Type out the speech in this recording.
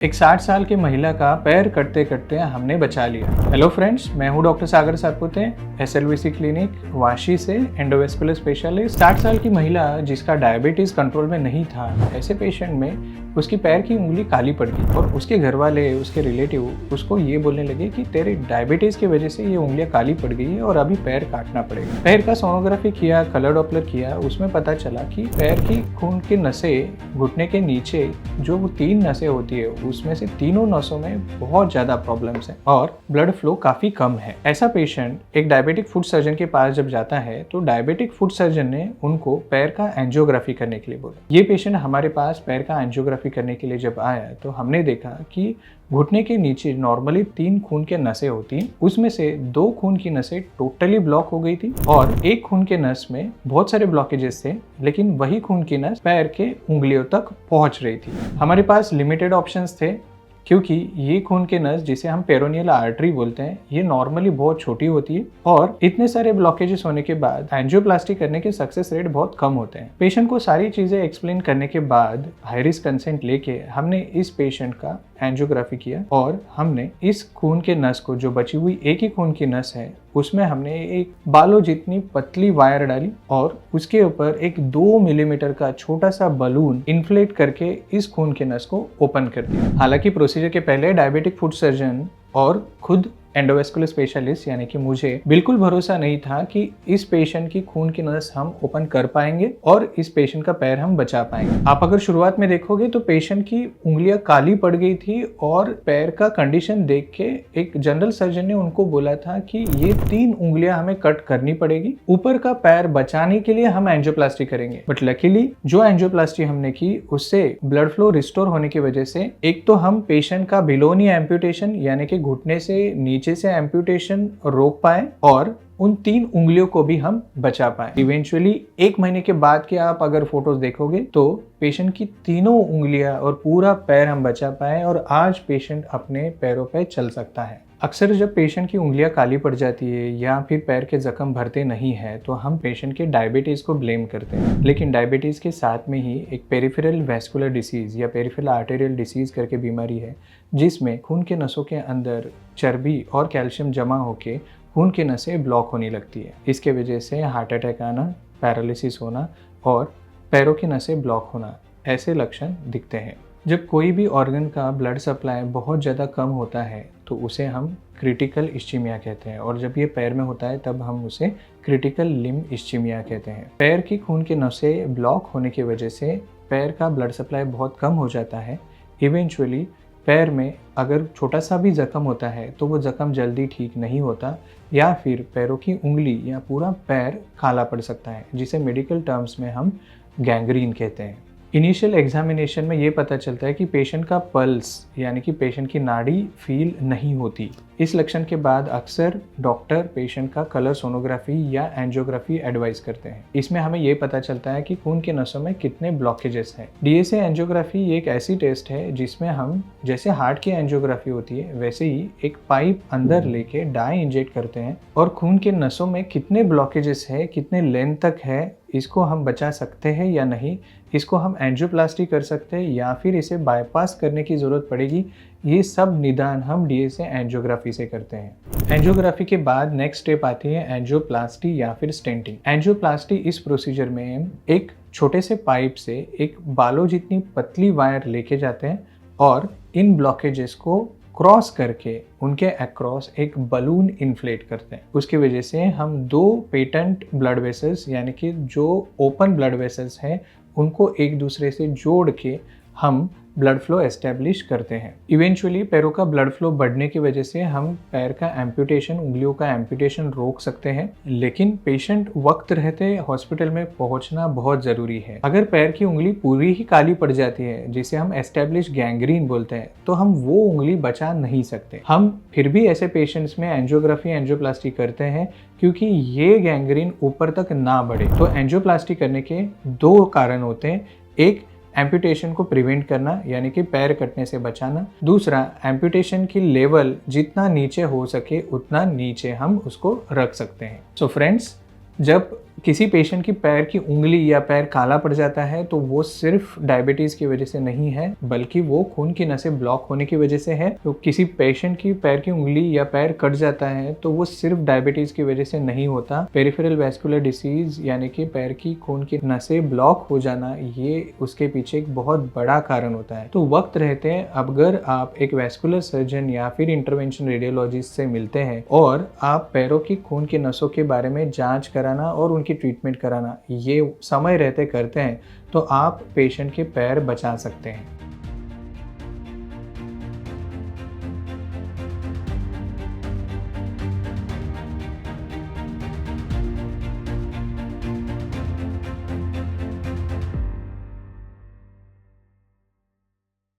एक 60 साल की महिला का पैर कटते कटते हमने बचा लिया। हेलो फ्रेंड्स, मैं हूं डॉक्टर सागर सातपुते, एसएलवीसी क्लिनिक वाशी से एंडोवेस्कुलर स्पेशलिस्ट। 60 साल की महिला जिसका डायबिटीज कंट्रोल में नहीं था, ऐसे पेशेंट में उसकी पैर की उंगली काली पड़ गई और उसके घर वाले, उसके रिलेटिव उसको ये बोलने लगे कि तेरे डायबिटीज की वजह से ये उंगलियां काली पड़ गई है और अभी पैर काटना पड़ेगा। पैर का सोनोग्राफी किया, कलर डॉपलर किया, उसमें पता चला कि पैर की खून की नसें घुटने के नीचे जो 3 नसें होती है उसमें से तीनों नसों में बहुत ज्यादा प्रॉब्लम्स हैं और ब्लड फ्लो काफी कम है। ऐसा पेशेंट एक डायबिटिक फुट सर्जन के पास जब जाता है तो डायबिटिक फुट सर्जन ने उनको पैर का एंजियोग्राफी करने के लिए बोला। ये पेशेंट हमारे पास पैर का एंजियोग्राफी करने के लिए जब आया तो हमने देखा कि घुटने के नीचे नॉर्मली 3 खून के नसें होती हैं, उसमें से 2 खून की नसें टोटली ब्लॉक हो गई थी और एक खून के नस में बहुत सारे ब्लॉकेजेस थे, लेकिन वही खून की नस पैर के उंगलियों तक पहुंच रही थी। हमारे पास लिमिटेड ऑप्शंस थे क्योंकि ये खून के नस जिसे हम पेरोनियल आर्टरी बोलते हैं, ये नॉर्मली बहुत छोटी होती है और इतने सारे ब्लॉकेजेस होने के बाद एंजियोप्लास्टी करने के सक्सेस रेट बहुत कम होते हैं। पेशेंट को सारी चीजें एक्सप्लेन करने के बाद हाई रिस्क कंसेंट लेके हमने इस पेशेंट का एंजियोग्राफी किया और हमने इस खून के नस को, जो बची हुई एक ही खून की नस है, उसमें हमने एक बालों जितनी पतली वायर डाली और उसके ऊपर एक 2 मिलीमीटर का छोटा सा बलून इन्फ्लेट करके इस खून के नस को ओपन कर दिया। हालांकि प्रोसीजर के पहले डायबिटिक फुट सर्जन और खुद एंडोवेस्कुलर स्पेशलिस्ट यानी कि मुझे बिल्कुल भरोसा नहीं था कि इस पेशेंट की खून की नस हम ओपन कर पाएंगे और इस पेशेंट का पैर हम बचा पाएंगे। आप अगर शुरुआत में देखोगे तो पेशेंट की उंगलियां काली पड़ गई थी और पैर का कंडीशन देख के एक जनरल सर्जन ने उनको बोला था कि ये 3 उंगलियां हमें कट करनी पड़ेगी, ऊपर का पैर बचाने के लिए हम एंजियोप्लास्टी करेंगे। बट लकीली जो एंजियोप्लास्टी हमने की उससे ब्लड फ्लो रिस्टोर होने की वजह से एक तो हम पेशेंट का बिलोनी एम्पुटेशन यानी कि घुटने से नीचे से एम्पुटेशन रोक पाए और उन 3 उंगलियों को भी हम बचा पाए। इवेंचुअली 1 महीने के बाद के आप अगर फोटोज देखोगे तो पेशेंट की तीनों उंगलियां और पूरा पैर हम बचा पाए और आज पेशेंट अपने पैरों पे चल सकता है। अक्सर जब पेशेंट की उंगलियां काली पड़ जाती है या फिर पैर के जख्म भरते नहीं है तो हम पेशेंट के डायबिटीज को ब्लेम करते हैं, लेकिन डायबिटीज के साथ में ही एक पेरिफेरल वैस्कुलर डिसीज या पेरिफेरल आर्टेरियल डिसीज करके बीमारी है, जिसमें खून के नसों के अंदर चर्बी और कैल्शियम जमा होके खून की नसें ब्लॉक होने लगती है। इसके वजह से हार्ट अटैक आना, पैरालिसिस होना और पैरों की नसें ब्लॉक होना, ऐसे लक्षण दिखते हैं। जब कोई भी ऑर्गन का ब्लड सप्लाई बहुत ज़्यादा कम होता है तो उसे हम क्रिटिकल इस्चीमिया कहते हैं और जब ये पैर में होता है तब हम उसे क्रिटिकल लिम्ब इस्चीमिया कहते हैं। पैर की खून की नसें ब्लॉक होने की वजह से पैर का ब्लड सप्लाई बहुत कम हो जाता है। इवेंचुअली पैर में अगर छोटा सा भी जख्म होता है तो वो जख्म जल्दी ठीक नहीं होता या फिर पैरों की उंगली या पूरा पैर काला पड़ सकता है, जिसे मेडिकल टर्म्स में हम गैंग्रीन कहते हैं। इनिशियल एग्जामिनेशन में ये पता चलता है कि पेशेंट का पल्स यानी कि पेशेंट की नाड़ी फील नहीं होती। इस लक्षण के बाद अक्सर डॉक्टर पेशेंट का कलर सोनोग्राफी या एंजियोग्राफी एडवाइस करते हैं। इसमें हमें ये पता चलता है कि खून के नसों में कितने ब्लॉकेजेस हैं। डीएसए एंजियोग्राफी एक ऐसी टेस्ट है जिसमें हम जैसे हार्ट की एंजियोग्राफी होती है वैसे ही एक पाइप अंदर लेके डाई इंजेक्ट करते हैं और खून के नसों में कितने ब्लॉकेजेस है, कितने लेंथ तक है, इसको हम बचा सकते हैं या नहीं, इसको हम एंजियोप्लास्टी कर सकते हैं या फिर इसे बाईपास करने की ज़रूरत पड़ेगी, ये सब निदान हम डीएसए एंजियोग्राफी से करते हैं। एंजियोग्राफी के बाद नेक्स्ट स्टेप आती है एंजियोप्लास्टी या फिर स्टेंटिंग। एंजियोप्लास्टी इस प्रोसीजर में एक छोटे से पाइप से एक बालों जितनी पतली वायर लेके जाते हैं और इन ब्लॉकेजेस को क्रॉस करके उनके अक्रॉस एक बलून इन्फ्लेट करते हैं। उसकी वजह से हम 2 पेटेंट ब्लड वेसल्स यानी कि जो ओपन ब्लड वेसल्स हैं उनको एक दूसरे से जोड़ के हम ब्लड फ्लो एस्टेब्लिश करते हैं। इवेंचुअली पैरों का ब्लड फ्लो बढ़ने की वजह से हम पैर का एम्पुटेशन, उंगलियों का एम्पुटेशन रोक सकते हैं, लेकिन पेशेंट वक्त रहते हॉस्पिटल में पहुंचना बहुत ज़रूरी है। अगर पैर की उंगली पूरी ही काली पड़ जाती है, जिसे हम एस्टेब्लिश गैंग्रीन बोलते हैं, तो हम वो उंगली बचा नहीं सकते। हम फिर भी ऐसे पेशेंट्स में एंजियोग्राफी, एंजियोप्लास्टी करते हैं क्योंकि ये गैंग्रीन ऊपर तक ना बढ़े। तो एंजियोप्लास्टी करने के 2 कारण होते हैं, एक एम्पुटेशन को प्रिवेंट करना यानी कि पैर कटने से बचाना, दूसरा एम्पुटेशन की लेवल जितना नीचे हो सके उतना नीचे हम उसको रख सकते हैं। सो फ्रेंड्स, जब किसी पेशेंट की पैर की उंगली या पैर काला पड़ जाता है तो वो सिर्फ डायबिटीज़ की वजह से नहीं है, बल्कि वो खून की नसें ब्लॉक होने की वजह से है। तो किसी पेशेंट की पैर की उंगली या पैर कट जाता है तो वो सिर्फ डायबिटीज़ की वजह से नहीं होता। पेरिफेरल वैस्कुलर डिसीज़ यानी कि पैर की खून की नसें ब्लॉक हो जाना, ये उसके पीछे एक बहुत बड़ा कारण होता है। तो वक्त रहते अगर आप एक वैस्कुलर सर्जन या फिर इंटरवेंशन रेडियोलॉजिस्ट से मिलते हैं और आप पैरों की खून की नसों के बारे में जांच कराना और उनकी ट्रीटमेंट कराना ये समय रहते करते हैं तो आप पेशेंट के पैर बचा सकते हैं।